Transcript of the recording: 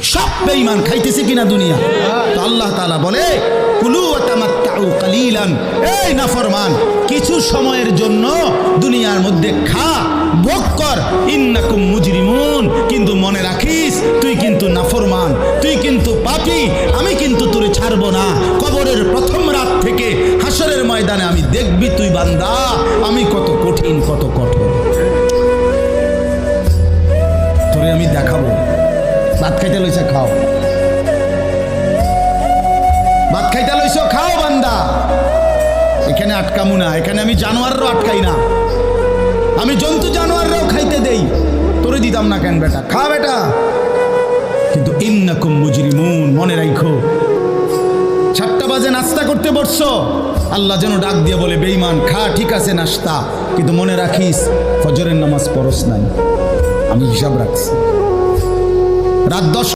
সব বেঈমান খাইতেছে কিনা দুনিয়া। তো আল্লাহ তাআলা বলে কুলু ওয়া তামাত্তাউ কালিলান, এই নাফরমান কিছু সময়ের জন্য দুনিয়ার মধ্যে খা, ভোগ কর, ইন্নাকুম মুজরিমুন, কিন্তু মনে রাখিস তুই কিন্তু নাফরমান, তুই কিন্তু পাপী, আমি কিন্তু তোরে ছাড়বো না। কবরের প্রথম রাত থেকে হাসরের ময়দানে আমি দেখবি তুই বান্দা আমি কত কঠিন কত কঠোর, তোরে আমি দেখাবো। ভাত খাইতে লইছে খাও, ভাত খাইতে লইছো খাও বান্দা, এখানে আটকামু না, এখানে আমি জানোয়ারও আটকাই না, আমি জন্তু জানোয়াররাও খাইতে দেই, তোরে দিতাম না কেন বেটা, খা বেটা। কিন্তু ইন্নাকুম মুজরিমুন, মনে রাখো 7টা বাজে নাস্তা করতে বসছো, আল্লাহ যেন ডাক দিয়ে বলে বেঈমান খা, ঠিক আছে নাস্তা, কিন্তু মনে রাখিস ফজরের নামাজ পড়স নাই, আমি হিসাব রাখছি। রাত 10